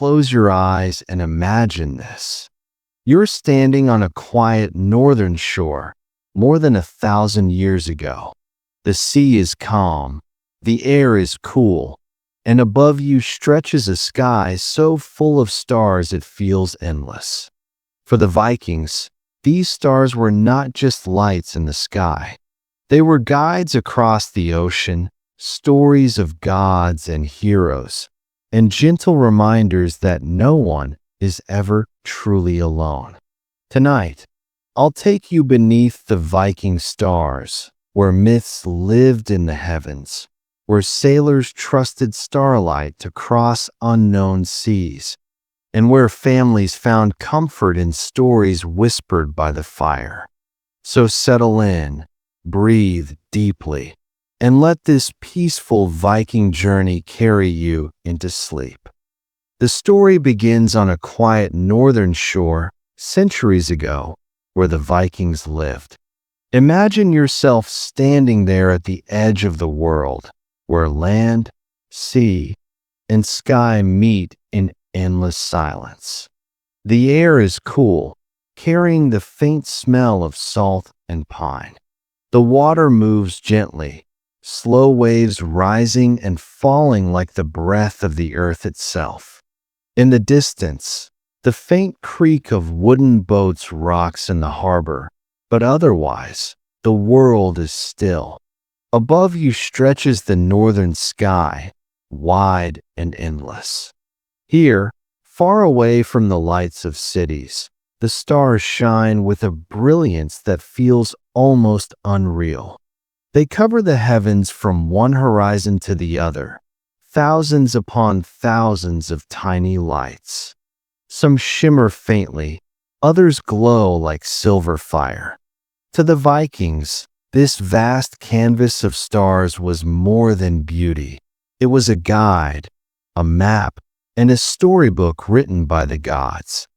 close your eyes and imagine this. You're standing on a quiet northern shore more than 1,000 years ago. The sea is calm, the air is cool, and above you stretches a sky so full of stars it feels endless. For the Vikings, these stars were not just lights in the sky. They were guides across the ocean, stories of gods and heroes, and gentle reminders that no one is ever truly alone. Tonight, I'll take you beneath the Viking stars, where myths lived in the heavens, where sailors trusted starlight to cross unknown seas, and where families found comfort in stories whispered by the fire. So settle in, breathe deeply, and let this peaceful Viking journey carry you into sleep. The story begins on a quiet northern shore centuries ago where the Vikings lived. Imagine yourself standing there at the edge of the world where land, sea, and sky meet in endless silence. The air is cool, carrying the faint smell of salt and pine. The water moves gently, slow waves rising and falling like the breath of the earth itself. In the distance, the faint creak of wooden boats rocks in the harbor, but otherwise, the world is still. Above you stretches the northern sky, wide and endless. Here, far away from the lights of cities, the stars shine with a brilliance that feels almost unreal. They cover the heavens from one horizon to the other, thousands upon thousands of tiny lights. Some shimmer faintly, others glow like silver fire. To the Vikings, this vast canvas of stars was more than beauty. It was a guide, a map, and a storybook written by the gods.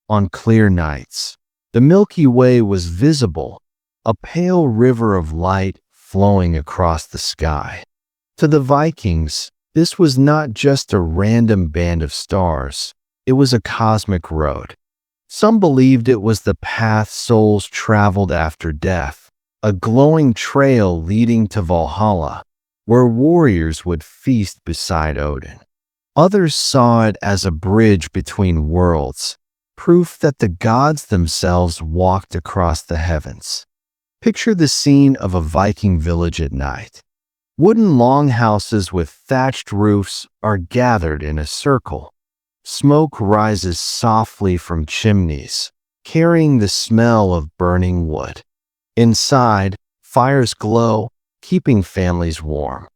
On clear nights, the Milky Way was visible, a pale river of light flowing across the sky. To the Vikings, this was not just a random band of stars, it was a cosmic road. Some believed it was the path souls traveled after death, a glowing trail leading to Valhalla, where warriors would feast beside Odin. Others saw it as a bridge between worlds, proof that the gods themselves walked across the heavens. Picture the scene of a Viking village at night. Wooden longhouses with thatched roofs are gathered in a circle. Smoke rises softly from chimneys, carrying the smell of burning wood. Inside, fires glow, keeping families warm.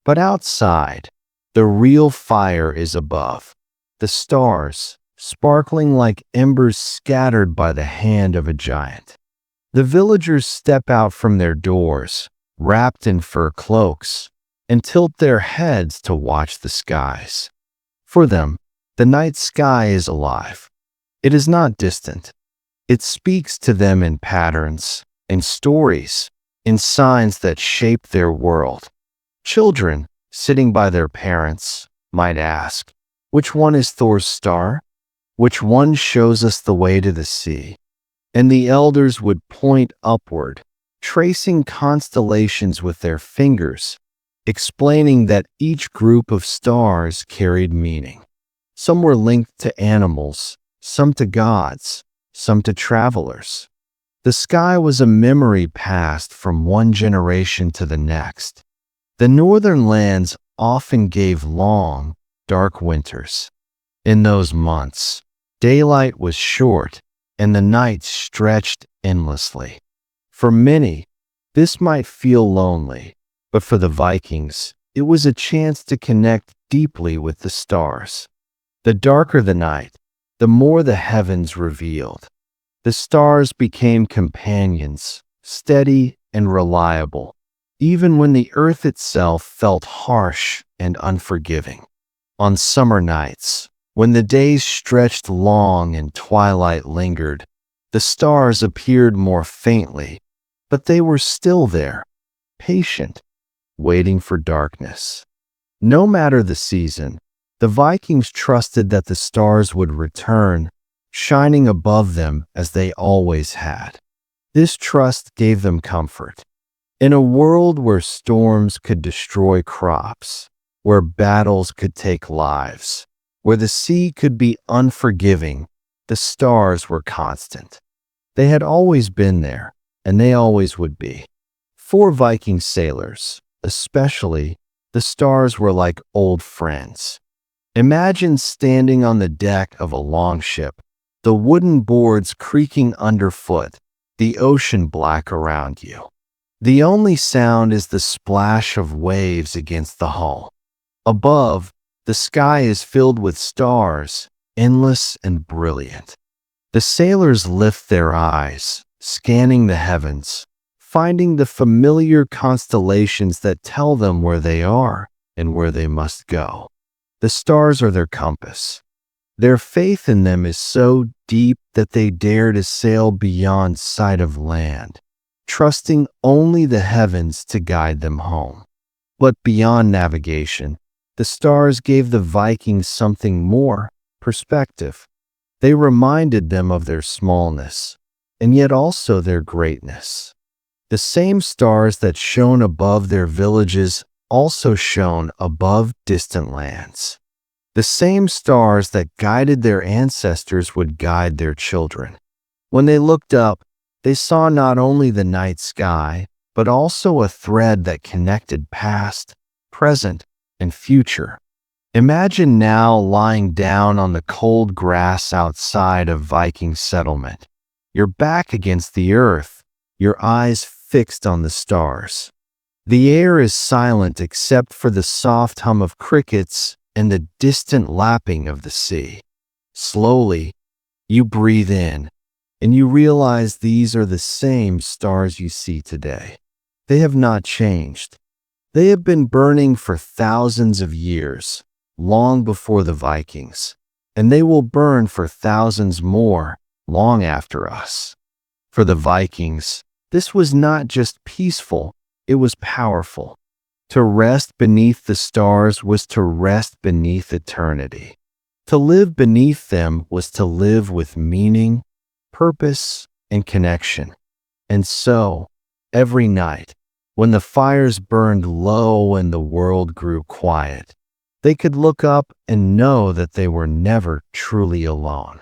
But outside, the real fire is above. The stars, sparkling like embers scattered by the hand of a giant. The villagers step out from their doors, wrapped in fur cloaks, and tilt their heads to watch the skies. For them, the night sky is alive. It is not distant. It speaks to them in patterns, in stories, in signs that shape their world. Children, sitting by their parents, might ask, which one is Thor's star? Which one shows us the way to the sea? And the elders would point upward, tracing constellations with their fingers, explaining that each group of stars carried meaning. Some were linked to animals, some to gods, some to travelers. The sky was a memory passed from one generation to the next. The northern lands often gave long, dark winters. In those months, daylight was short and the night stretched endlessly. For many, this might feel lonely, but for the Vikings, it was a chance to connect deeply with the stars. The darker the night, the more the heavens revealed. The stars became companions, steady and reliable, even when the earth itself felt harsh and unforgiving. On summer nights, when the days stretched long and twilight lingered, the stars appeared more faintly, but they were still there, patient, waiting for darkness. No matter the season, The Vikings trusted that the stars would return, shining above them as they always had. This trust gave them comfort. In a world where storms could destroy crops, where battles could take lives, where the sea could be unforgiving, the stars were constant. They had always been there, and they always would be. For Viking sailors, especially, the stars were like old friends. Imagine standing on the deck of a longship, the wooden boards creaking underfoot, the ocean black around you. The only sound is the splash of waves against the hull. Above, the sky is filled with stars, endless and brilliant. The sailors lift their eyes, scanning the heavens, finding the familiar constellations that tell them where they are and where they must go. The stars are their compass. Their faith in them is so deep that they dare to sail beyond sight of land, trusting only the heavens to guide them home. But beyond navigation, the stars gave the Vikings something more: perspective. They reminded them of their smallness, and yet also their greatness. The same stars that shone above their villages also shone above distant lands. The same stars that guided their ancestors would guide their children. When they looked up, they saw not only the night sky, but also a thread that connected past, present, and future. Imagine now lying down on the cold grass outside a Viking settlement, your back against the earth, your eyes fixed on the stars. The air is silent except for the soft hum of crickets and the distant lapping of the sea. Slowly, you breathe in, and you realize these are the same stars you see today. They have not changed. They have been burning for thousands of years, long before the Vikings, and they will burn for thousands more, long after us. For the Vikings, this was not just peaceful, it was powerful. To rest beneath the stars was to rest beneath eternity. To live beneath them was to live with meaning, purpose, and connection. And so, every night, when the fires burned low and the world grew quiet, they could look up and know that they were never truly alone.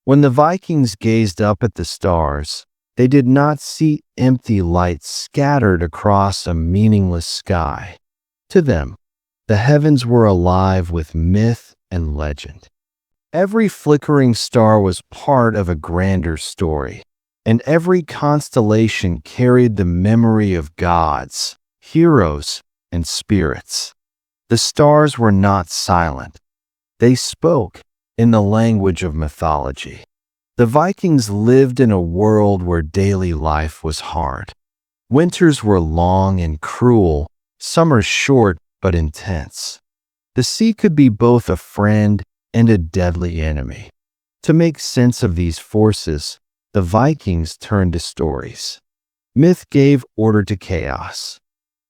When the Vikings gazed up at the stars, they did not see empty lights scattered across a meaningless sky. To them, the heavens were alive with myth and legend. Every flickering star was part of a grander story, and every constellation carried the memory of gods, heroes, and spirits. The stars were not silent. They spoke in the language of mythology. The Vikings lived in a world where daily life was hard. Winters were long and cruel, summers short but intense. The sea could be both a friend and a deadly enemy. To make sense of these forces, the Vikings turned to stories. Myth gave order to chaos.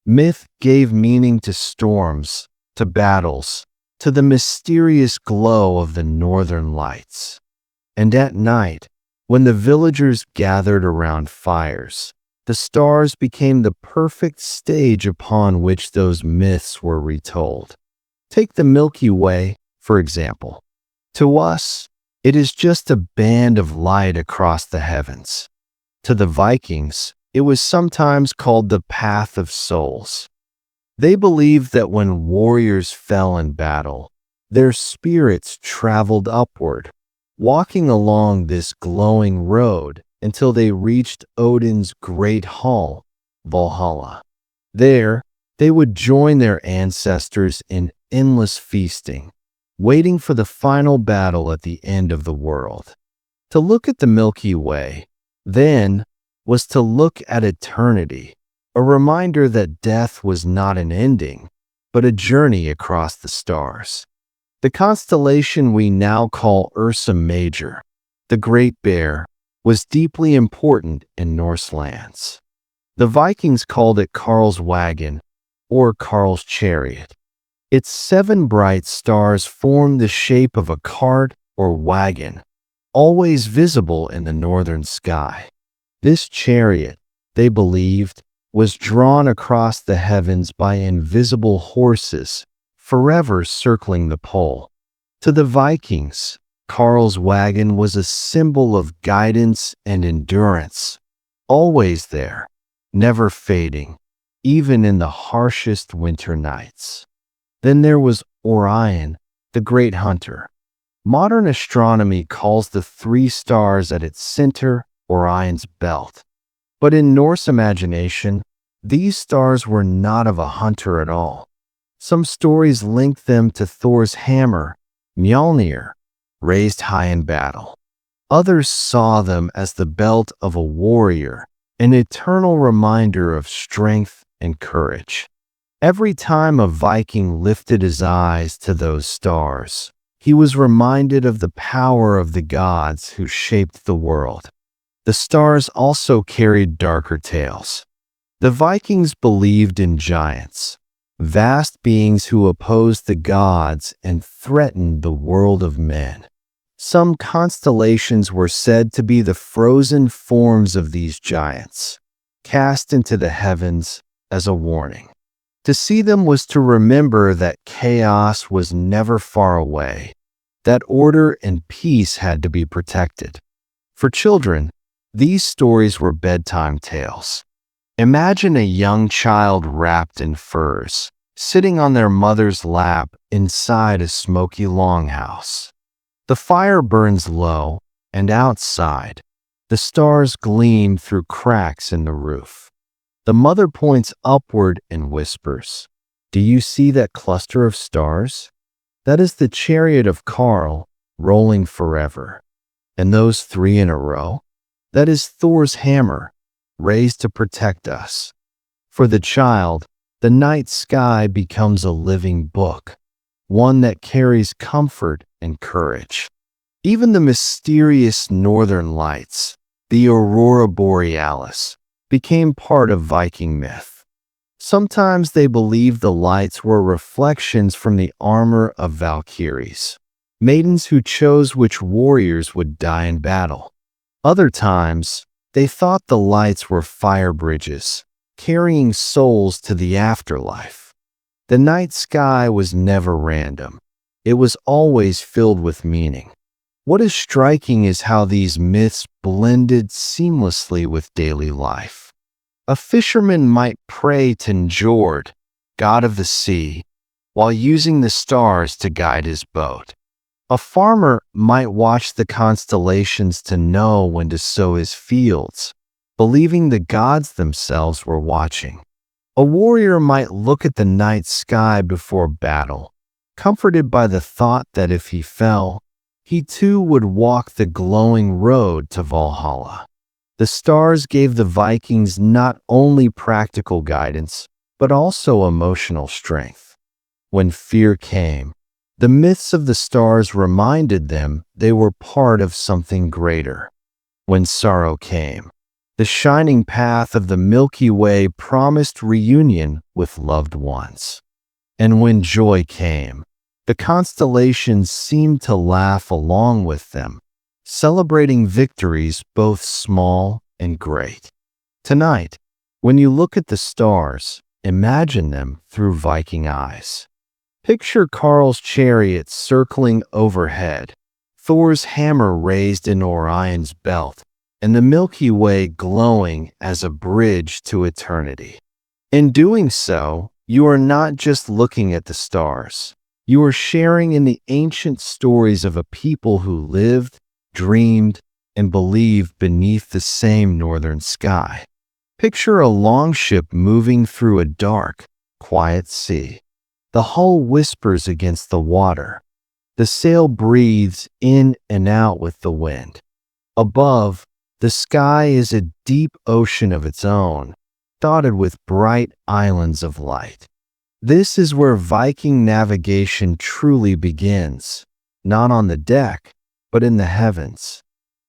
Myth gave meaning to storms, to battles, to the mysterious glow of the northern lights. And at night, when the villagers gathered around fires, the stars became the perfect stage upon which those myths were retold. Take the Milky Way, for example. To us, it is just a band of light across the heavens. To the Vikings, it was sometimes called the Path of Souls. They believed that when warriors fell in battle, their spirits traveled upward, walking along this glowing road until they reached Odin's great hall, Valhalla. There, they would join their ancestors in endless feasting, waiting for the final battle at the end of the world. To look at the Milky Way, then, was to look at eternity, a reminder that death was not an ending, but a journey across the stars. The constellation we now call Ursa Major, the Great Bear, was deeply important in Norse lands. The Vikings called it Karl's wagon or Karl's chariot. Its 7 bright stars formed the shape of a cart or wagon, always visible in the northern sky. This chariot, they believed, was drawn across the heavens by invisible horses, forever circling the pole. To the Vikings, Karl's wagon was a symbol of guidance and endurance, always there, never fading, even in the harshest winter nights. Then there was Orion, the great hunter. Modern astronomy calls the 3 stars at its center Orion's belt. But in Norse imagination, these stars were not of a hunter at all. Some stories link them to Thor's hammer, Mjolnir, raised high in battle. Others saw them as the belt of a warrior, an eternal reminder of strength and courage. Every time a Viking lifted his eyes to those stars, he was reminded of the power of the gods who shaped the world. The stars also carried darker tales. The Vikings believed in giants, vast beings who opposed the gods and threatened the world of men. Some constellations were said to be the frozen forms of these giants, cast into the heavens as a warning. To see them was to remember that chaos was never far away, that order and peace had to be protected. For children, these stories were bedtime tales. Imagine a young child wrapped in furs, sitting on their mother's lap inside a smoky longhouse. The fire burns low, and outside, the stars gleam through cracks in the roof. The mother points upward and whispers, "Do you see that cluster of stars? That is the chariot of Karl, rolling forever. And those 3 in a row? That is Thor's hammer, raised to protect us." For the child, the night sky becomes a living book, one that carries comfort and courage. Even the mysterious northern lights, the aurora borealis, became part of Viking myth. Sometimes they believed the lights were reflections from the armor of Valkyries, maidens who chose which warriors would die in battle. Other times, they thought the lights were fire bridges, carrying souls to the afterlife. The night sky was never random. It was always filled with meaning. What is striking is how these myths blended seamlessly with daily life. A fisherman might pray to Njord, god of the sea, while using the stars to guide his boat. A farmer might watch the constellations to know when to sow his fields, believing the gods themselves were watching. A warrior might look at the night sky before battle, comforted by the thought that if he fell, he too would walk the glowing road to Valhalla. The stars gave the Vikings not only practical guidance, but also emotional strength. When fear came, the myths of the stars reminded them they were part of something greater. When sorrow came, the shining path of the Milky Way promised reunion with loved ones. And when joy came, the constellations seemed to laugh along with them, celebrating victories both small and great. Tonight, when you look at the stars, imagine them through Viking eyes. Picture Karl's chariot circling overhead, Thor's hammer raised in Orion's belt, and the Milky Way glowing as a bridge to eternity. In doing so, you are not just looking at the stars. You are sharing in the ancient stories of a people who lived, dreamed, and believed beneath the same northern sky. Picture a longship moving through a dark, quiet sea. The hull whispers against the water. The sail breathes in and out with the wind. Above, the sky is a deep ocean of its own, dotted with bright islands of light. This is where Viking navigation truly begins, not on the deck, but in the heavens.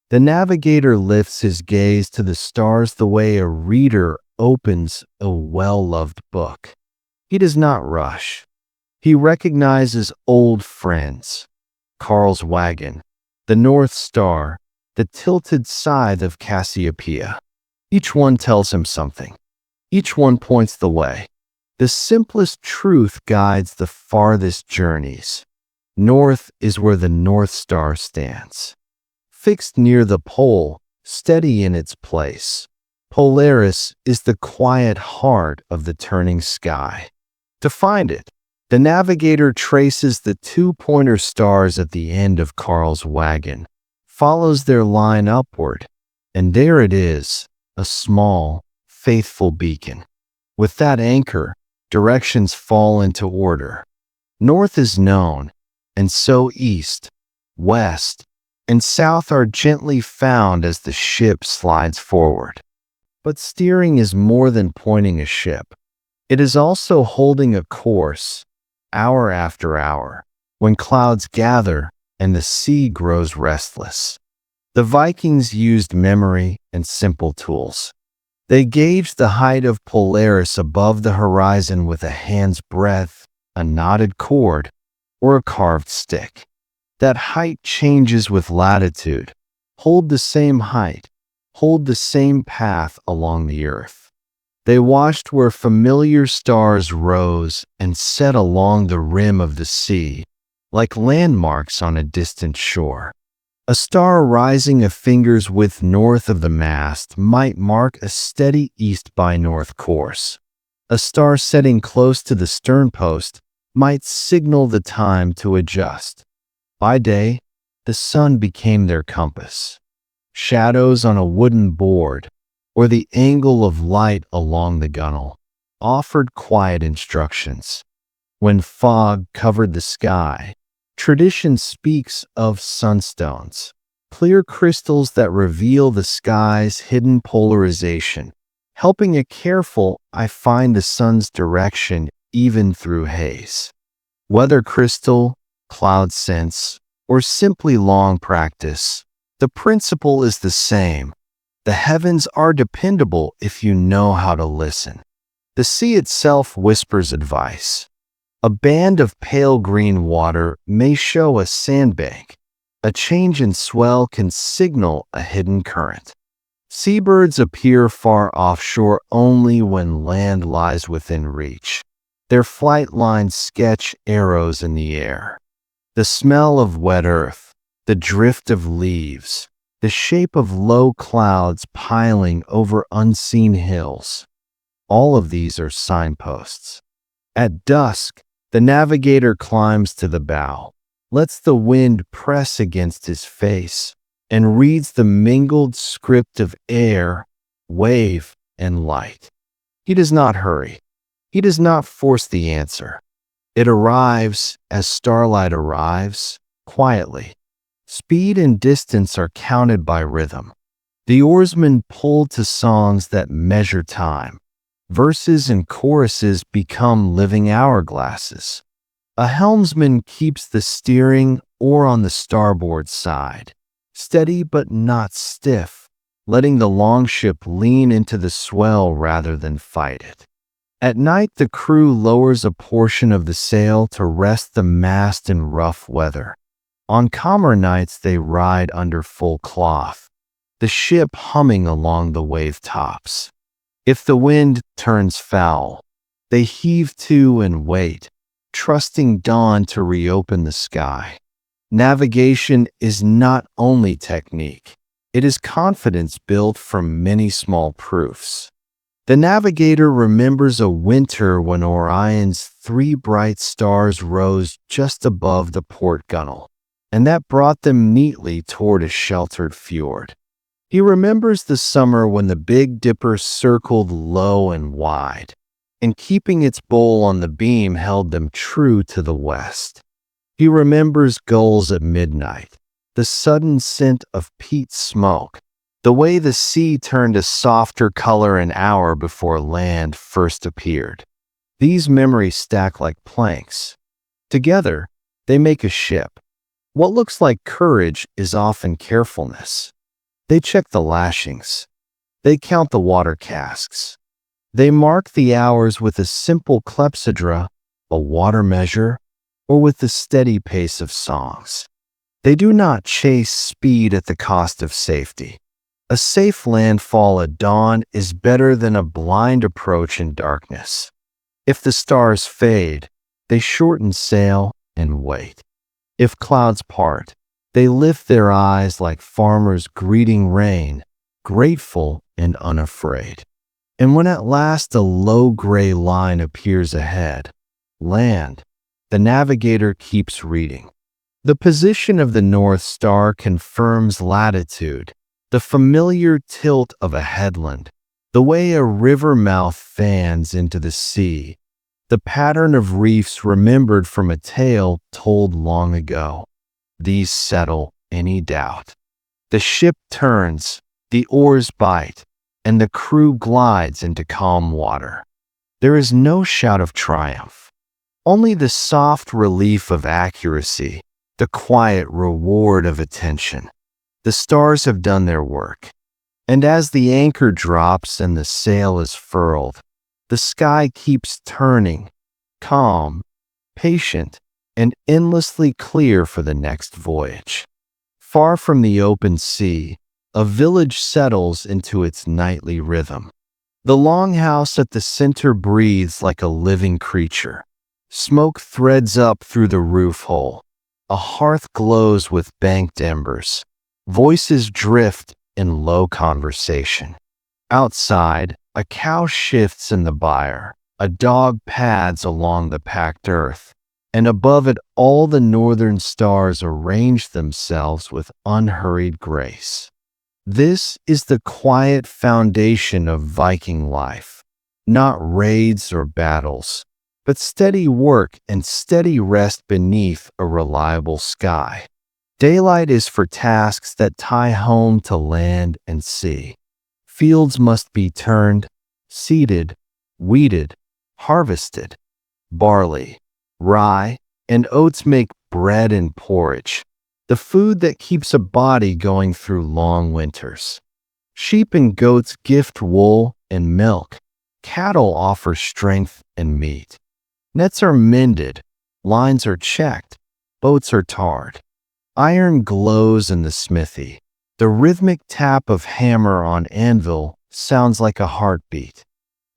The navigator lifts his gaze to the stars the way a reader opens a well-loved book. He does not rush. He recognizes old friends: Karl's wagon, the North Star, the tilted scythe of Cassiopeia. Each one tells him something. Each one points the way. The simplest truth guides the farthest journeys. North is where the North Star stands, fixed near the pole, steady in its place. Polaris is the quiet heart of the turning sky. To find it, the navigator traces the two-pointer stars at the end of Karl's wagon, follows their line upward, and there it is, a small, faithful beacon. With that anchor, directions fall into order. North is known, and so east, west, and south are gently found as the ship slides forward. But steering is more than pointing a ship. It is also holding a course, hour after hour, when clouds gather and the sea grows restless. The Vikings used memory and simple tools. They gauged the height of Polaris above the horizon with a hand's breadth, a knotted cord, or a carved stick. That height changes with latitude. Hold the same height. Hold the same path along the earth. They watched where familiar stars rose and set along the rim of the sea, like landmarks on a distant shore. A star rising a finger's width north of the mast might mark a steady east by north course. A star setting close to the sternpost might signal the time to adjust. By day, the sun became their compass. Shadows on a wooden board, or the angle of light along the gunwale, offered quiet instructions. When fog covered the sky, tradition speaks of sunstones, clear crystals that reveal the sky's hidden polarization, helping a careful eye find the sun's direction even through haze. Whether crystal, cloud sense, or simply long practice, the principle is the same. The heavens are dependable if you know how to listen. The sea itself whispers advice. A band of pale green water may show a sandbank. A change in swell can signal a hidden current. Seabirds appear far offshore only when land lies within reach. Their flight lines sketch arrows in the air. The smell of wet earth, the drift of leaves, the shape of low clouds piling over unseen hills. All of these are signposts. At dusk, the navigator climbs to the bow, lets the wind press against his face, and reads the mingled script of air, wave, and light. He does not hurry. He does not force the answer. It arrives as starlight arrives, quietly. Speed and distance are counted by rhythm. The oarsmen pull to songs that measure time. Verses and choruses become living hourglasses. A helmsman keeps the steering oar on the starboard side, steady but not stiff, letting the longship lean into the swell rather than fight it. At night, the crew lowers a portion of the sail to rest the mast in rough weather. On calmer nights, they ride under full cloth, the ship humming along the wave tops. If the wind turns foul, they heave to and wait, trusting dawn to reopen the sky. Navigation is not only technique, it is confidence built from many small proofs. The navigator remembers a winter when Orion's 3 bright stars rose just above the port gunwale, and that brought them neatly toward a sheltered fjord. He remembers the summer when the Big Dipper circled low and wide, and keeping its bowl on the beam held them true to the west. He remembers gulls at midnight, the sudden scent of peat smoke, the way the sea turned a softer color an hour before land first appeared. These memories stack like planks. Together, they make a ship. What looks like courage is often carefulness. They check the lashings. They count the water casks. They mark the hours with a simple clepsydra, a water measure, or with the steady pace of songs. They do not chase speed at the cost of safety. A safe landfall at dawn is better than a blind approach in darkness. If the stars fade, they shorten sail and wait. If clouds part, they lift their eyes like farmers greeting rain, grateful and unafraid. And when at last a low gray line appears ahead, land, the navigator keeps reading. The position of the North Star confirms latitude, the familiar tilt of a headland, the way a river mouth fans into the sea, the pattern of reefs remembered from a tale told long ago. These settle any doubt. The ship turns, the oars bite, and the crew glides into calm water. There is no shout of triumph, only the soft relief of accuracy, the quiet reward of attention. The stars have done their work, and as the anchor drops and the sail is furled, the sky keeps turning, calm, patient, and endlessly clear for the next voyage. Far from the open sea, a village settles into its nightly rhythm. The longhouse at the center breathes like a living creature. Smoke threads up through the roof hole. A hearth glows with banked embers. Voices drift in low conversation. Outside, a cow shifts in the byre. A dog pads along the packed earth. And above it, all the northern stars arrange themselves with unhurried grace. This is the quiet foundation of Viking life, not raids or battles, but steady work and steady rest beneath a reliable sky. Daylight is for tasks that tie home to land and sea. Fields must be turned, seeded, weeded, harvested. Barley, rye, and oats make bread and porridge, the food that keeps a body going through long winters. Sheep and goats gift wool and milk. Cattle offer strength and meat. Nets are mended, lines are checked, boats are tarred. Iron glows in the smithy. The rhythmic tap of hammer on anvil sounds like a heartbeat.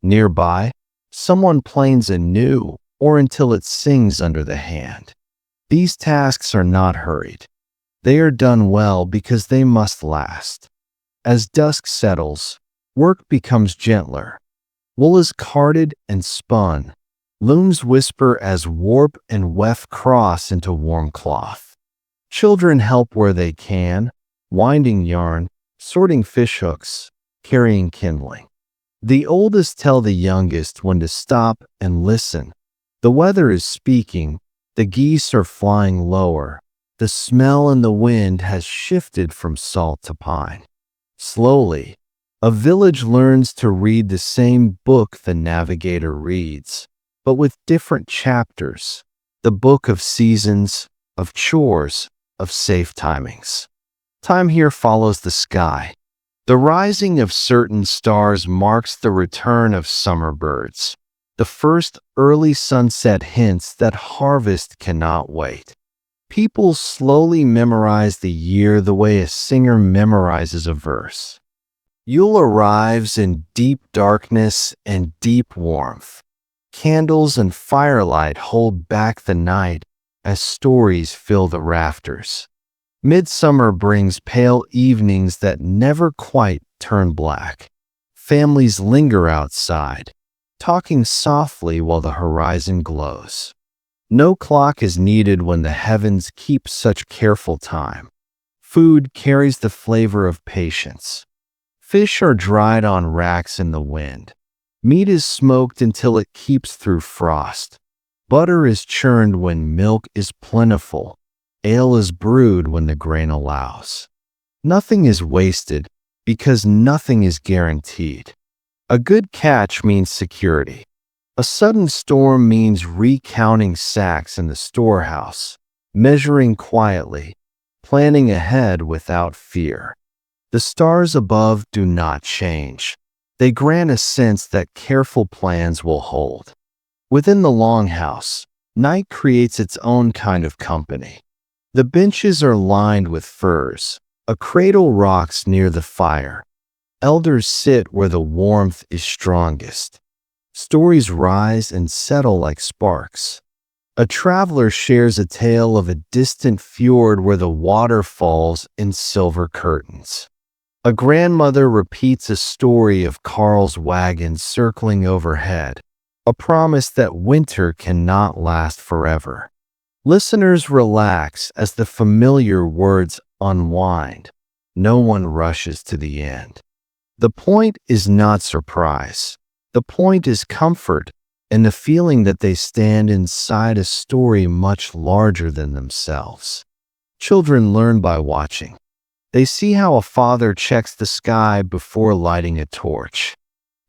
Nearby, someone planes anew or until it sings under the hand. These tasks are not hurried. They are done well because they must last. As dusk settles, work becomes gentler. Wool is carded and spun. Looms whisper as warp and weft cross into warm cloth. Children help where they can, winding yarn, sorting fishhooks, carrying kindling. The oldest tell the youngest when to stop and listen. The weather is speaking, the geese are flying lower. The smell in the wind has shifted from salt to pine. Slowly, a village learns to read the same book the navigator reads, but with different chapters. The book of seasons, of chores, of safe timings. Time here follows the sky. The rising of certain stars marks the return of summer birds. The first early sunset hints that harvest cannot wait. People slowly memorize the year the way a singer memorizes a verse. Yule arrives in deep darkness and deep warmth. Candles and firelight hold back the night as stories fill the rafters. Midsummer brings pale evenings that never quite turn black. Families linger outside, talking softly while the horizon glows. No clock is needed when the heavens keep such careful time. Food carries the flavor of patience. Fish are dried on racks in the wind. Meat is smoked until it keeps through frost. Butter is churned when milk is plentiful. Ale is brewed when the grain allows. Nothing is wasted because nothing is guaranteed. A good catch means security. A sudden storm means recounting sacks in the storehouse, measuring quietly, planning ahead without fear. The stars above do not change. They grant a sense that careful plans will hold. Within the longhouse, night creates its own kind of company. The benches are lined with furs. A cradle rocks near the fire. Elders sit where the warmth is strongest. Stories rise and settle like sparks. A traveler shares a tale of a distant fjord where the water falls in silver curtains. A grandmother repeats a story of Carl's wagon circling overhead, a promise that winter cannot last forever. Listeners relax as the familiar words unwind. No one rushes to the end. The point is not surprise. The point is comfort and the feeling that they stand inside a story much larger than themselves. Children learn by watching. They see how a father checks the sky before lighting a torch.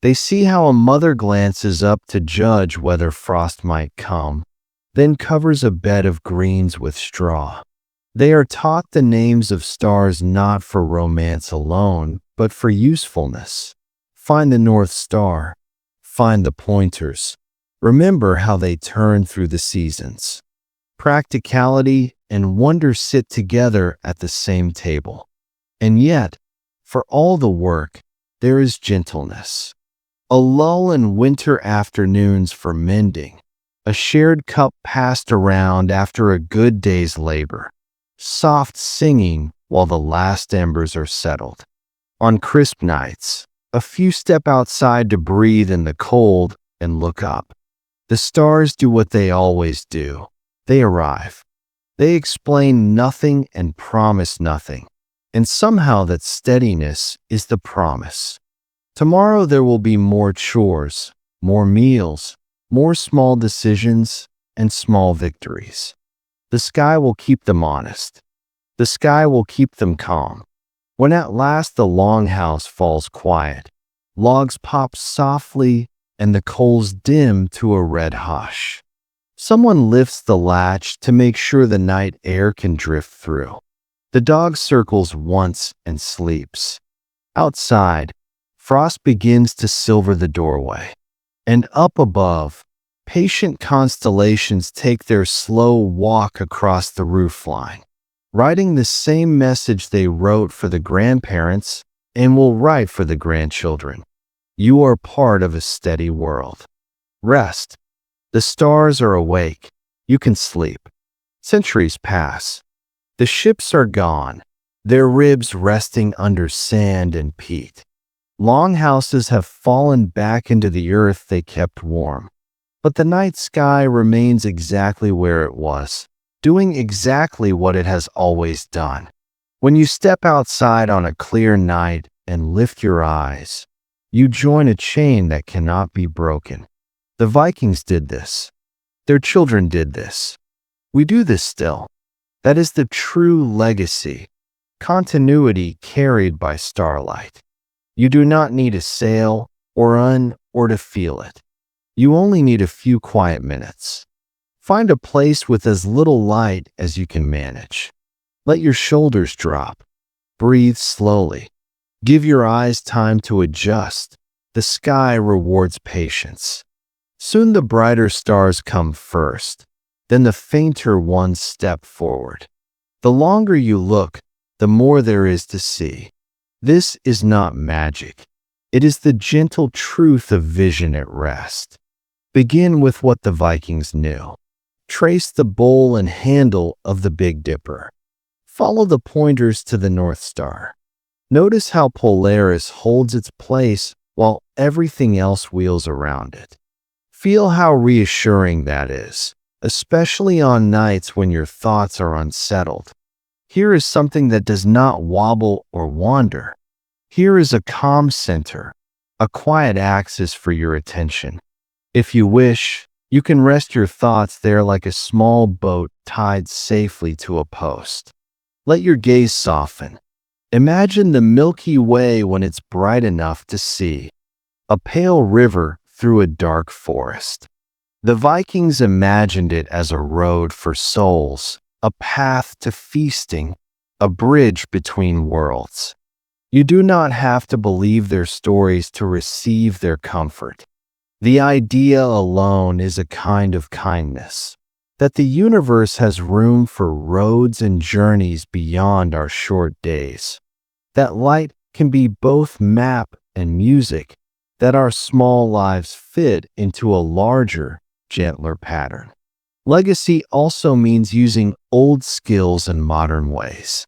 They see how a mother glances up to judge whether frost might come, then covers a bed of greens with straw. They are taught the names of stars not for romance alone, but for usefulness. Find the North Star. Find the pointers. Remember how they turn through the seasons. Practicality and wonder sit together at the same table. And yet, for all the work, there is gentleness. A lull in winter afternoons for mending. A shared cup passed around after a good day's labor. Soft singing while the last embers are settled. On crisp nights, a few step outside to breathe in the cold and look up. The stars do what they always do. They arrive. They explain nothing and promise nothing. And somehow that steadiness is the promise. Tomorrow there will be more chores, more meals, more small decisions, and small victories. The sky will keep them honest. The sky will keep them calm. When at last the longhouse falls quiet, logs pop softly and the coals dim to a red hush. Someone lifts the latch to make sure the night air can drift through. The dog circles once and sleeps. Outside, frost begins to silver the doorway. And up above, patient constellations take their slow walk across the roofline, writing the same message they wrote for the grandparents and will write for the grandchildren. You are part of a steady world. Rest. The stars are awake. You can sleep. Centuries pass. The ships are gone, their ribs resting under sand and peat. Longhouses have fallen back into the earth they kept warm. But the night sky remains exactly where it was, doing exactly what it has always done. When you step outside on a clear night and lift your eyes, you join a chain that cannot be broken. The Vikings did this. Their children did this. We do this still. That is the true legacy, continuity carried by starlight. You do not need a sail or to feel it. You only need a few quiet minutes. Find a place with as little light as you can manage. Let your shoulders drop. Breathe slowly. Give your eyes time to adjust. The sky rewards patience. Soon the brighter stars come first, then the fainter ones step forward. The longer you look, the more there is to see. This is not magic. It is the gentle truth of vision at rest. Begin with what the Vikings knew. Trace the bowl and handle of the Big Dipper. Follow the pointers to the North Star. Notice how Polaris holds its place while everything else wheels around it. Feel how reassuring that is, especially on nights when your thoughts are unsettled. Here is something that does not wobble or wander. Here is a calm center, a quiet axis for your attention. If you wish, you can rest your thoughts there like a small boat tied safely to a post. Let your gaze soften. Imagine the Milky Way when it's bright enough to see. A pale river through a dark forest. The Vikings imagined it as a road for souls, a path to feasting, a bridge between worlds. You do not have to believe their stories to receive their comfort. The idea alone is a kind of kindness, that the universe has room for roads and journeys beyond our short days, that light can be both map and music, that our small lives fit into a larger, gentler pattern. Legacy also means using old skills in modern ways.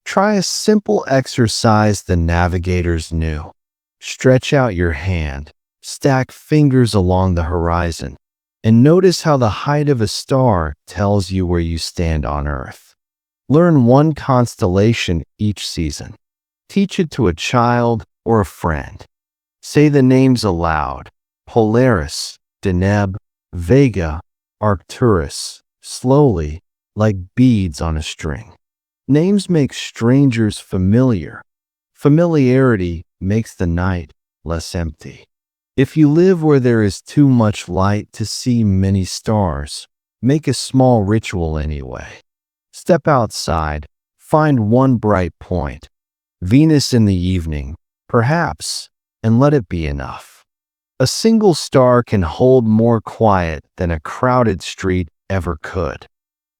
Try a simple exercise the navigators knew. Stretch out your hand, stack fingers along the horizon, and notice how the height of a star tells you where you stand on Earth. Learn one constellation each season. Teach it to a child or a friend. Say the names aloud: Polaris, Deneb, Vega, Arcturus, slowly, like beads on a string. Names make strangers familiar. Familiarity makes the night less empty. If you live where there is too much light to see many stars, make a small ritual anyway. Step outside, find one bright point, Venus in the evening, perhaps, and let it be enough. A single star can hold more quiet than a crowded street ever could.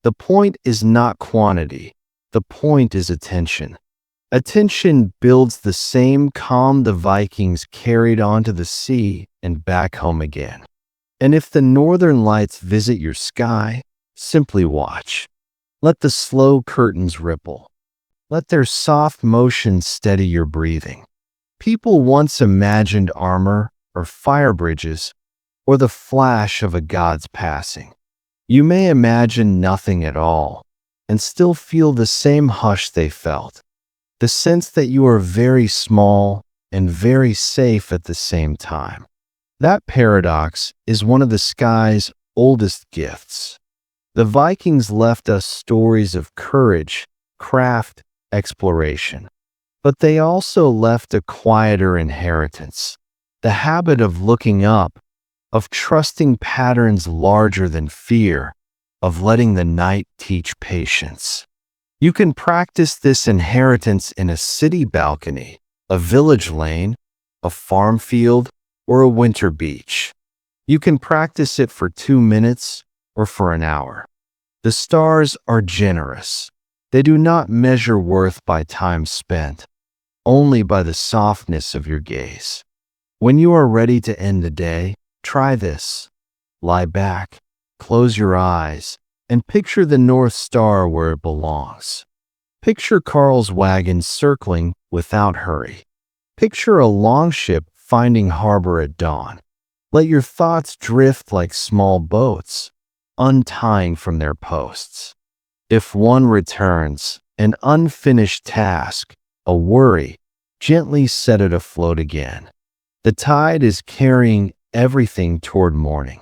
The point is not quantity. The point is attention. Attention builds the same calm the Vikings carried onto the sea and back home again. And if the northern lights visit your sky, simply watch. Let the slow curtains ripple. Let their soft motion steady your breathing. People once imagined armor or fire bridges or the flash of a god's passing. You may imagine nothing at all and still feel the same hush they felt, the sense that you are very small and very safe at the same time. That paradox is one of the sky's oldest gifts. The Vikings left us stories of courage, craft, exploration. But they also left a quieter inheritance, the habit of looking up, of trusting patterns larger than fear, of letting the night teach patience. You can practice this inheritance in a city balcony, a village lane, a farm field, or a winter beach. You can practice it for 2 minutes or for an hour. The stars are generous. They do not measure worth by time spent, only by the softness of your gaze. When you are ready to end the day, try this. Lie back, close your eyes, and picture the North Star where it belongs. Picture Carl's wagon circling without hurry. Picture a longship finding harbor at dawn. Let your thoughts drift like small boats, untying from their posts. If one returns, an unfinished task, a worry, gently set it afloat again. The tide is carrying everything toward morning.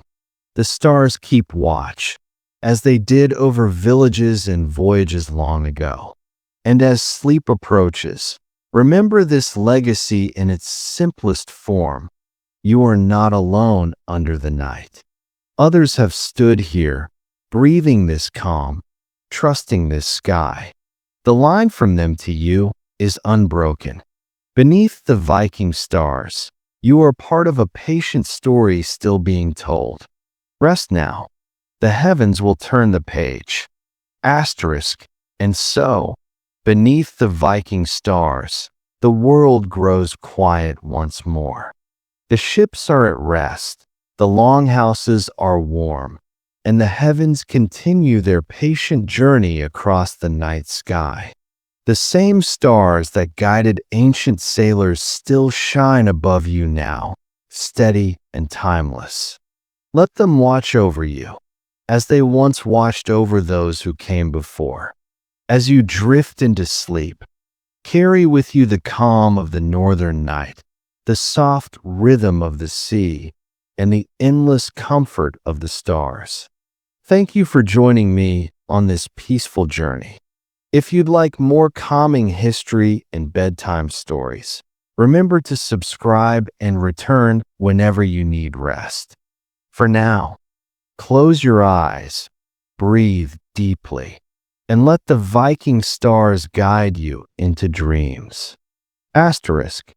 The stars keep watch, as they did over villages and voyages long ago. And as sleep approaches, remember this legacy in its simplest form. You are not alone under the night. Others have stood here, breathing this calm, trusting this sky. The line from them to you is unbroken. Beneath the Viking stars, you are part of a patient story still being told. Rest now. The heavens will turn the page. Asterisk, and so, beneath the Viking stars, the world grows quiet once more. The ships are at rest, the longhouses are warm, and the heavens continue their patient journey across the night sky. The same stars that guided ancient sailors still shine above you now, steady and timeless. Let them watch over you, as they once watched over those who came before. As you drift into sleep, carry with you the calm of the northern night, the soft rhythm of the sea, and the endless comfort of the stars. Thank you for joining me on this peaceful journey. If you'd like more calming history and bedtime stories, remember to subscribe and return whenever you need rest. For now, close your eyes, breathe deeply, and let the Viking stars guide you into dreams. Asterisk.